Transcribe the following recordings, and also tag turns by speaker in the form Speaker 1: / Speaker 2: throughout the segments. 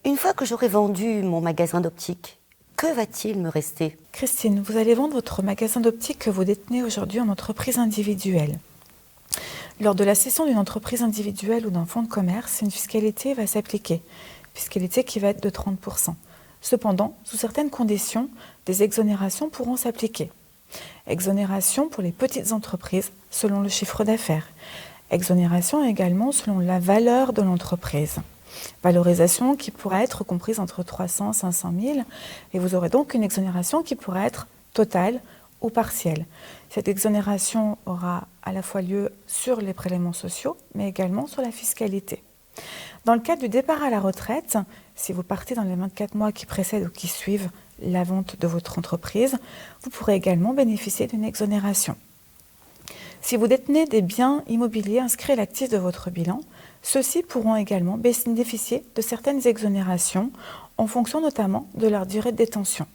Speaker 1: Une fois que j'aurai vendu mon magasin d'optique, que va-t-il me rester?
Speaker 2: Christine, vous allez vendre votre magasin d'optique que vous détenez aujourd'hui en entreprise individuelle. Lors de la cession d'une entreprise individuelle ou d'un fonds de commerce, une fiscalité va s'appliquer, fiscalité qui va être de 30%. Cependant, sous certaines conditions, des exonérations pourront s'appliquer. Exonération pour les petites entreprises selon le chiffre d'affaires. Exonération également selon la valeur de l'entreprise. Valorisation qui pourra être comprise entre 300 et 500 000 et vous aurez donc une exonération qui pourra être totale ou partielle. Cette exonération aura à la fois lieu sur les prélèvements sociaux mais également sur la fiscalité. Dans le cadre du départ à la retraite, si vous partez dans les 24 mois qui précèdent ou qui suivent la vente de votre entreprise, vous pourrez également bénéficier d'une exonération. Si vous détenez des biens immobiliers inscrits à l'actif de votre bilan, ceux-ci pourront également bénéficier de certaines exonérations en fonction notamment de leur durée de détention.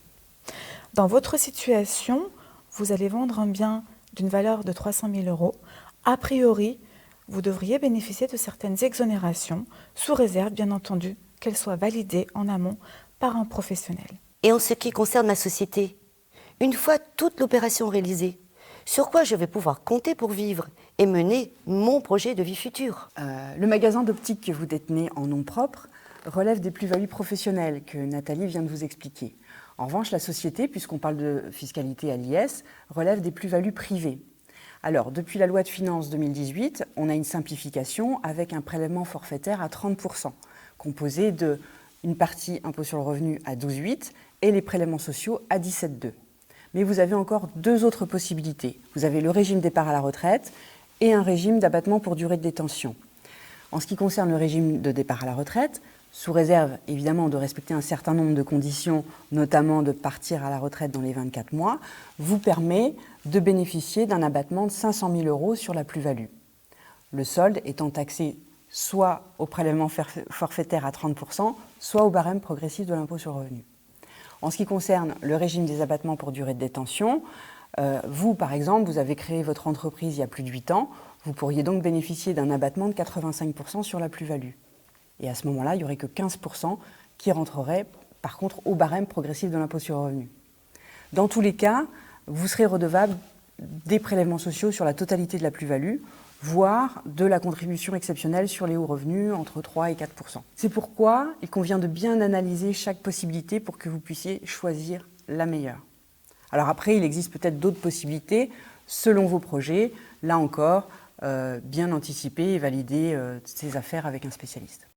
Speaker 2: Dans votre situation, vous allez vendre un bien d'une valeur de 300 000 €. A priori, vous devriez bénéficier de certaines exonérations, sous réserve bien entendu qu'elles soient validées en amont par un professionnel.
Speaker 1: Et en ce qui concerne ma société, une fois toute l'opération réalisée, sur quoi je vais pouvoir compter pour vivre et mener mon projet de vie future?
Speaker 3: Le magasin d'optique que vous détenez en nom propre relève des plus-values professionnelles que Nathalie vient de vous expliquer. En revanche, la société, puisqu'on parle de fiscalité à l'IS, relève des plus-values privées. Alors, depuis la loi de finances 2018, on a une simplification avec un prélèvement forfaitaire à 30%, composé d'une partie impôt sur le revenu à 12,8 et les prélèvements sociaux à 17,2. Mais vous avez encore deux autres possibilités. Vous avez le régime départ à la retraite et un régime d'abattement pour durée de détention. En ce qui concerne le régime de départ à la retraite, sous réserve évidemment de respecter un certain nombre de conditions, notamment de partir à la retraite dans les 24 mois, vous permet de bénéficier d'un abattement de 500 000 € sur la plus-value. Le solde étant taxé soit au prélèvement forfaitaire à 30%, soit au barème progressif de l'impôt sur le revenu. En ce qui concerne le régime des abattements pour durée de détention, vous, par exemple, vous avez créé votre entreprise il y a plus de 8 ans, vous pourriez donc bénéficier d'un abattement de 85% sur la plus-value. Et à ce moment-là, il n'y aurait que 15% qui rentreraient, par contre, au barème progressif de l'impôt sur le revenu. Dans tous les cas, vous serez redevable des prélèvements sociaux sur la totalité de la plus-value, voire de la contribution exceptionnelle sur les hauts revenus entre 3 et 4%. C'est pourquoi il convient de bien analyser chaque possibilité pour que vous puissiez choisir la meilleure. Alors après, il existe peut-être d'autres possibilités selon vos projets. Là encore, bien anticiper et valider ces affaires avec un spécialiste.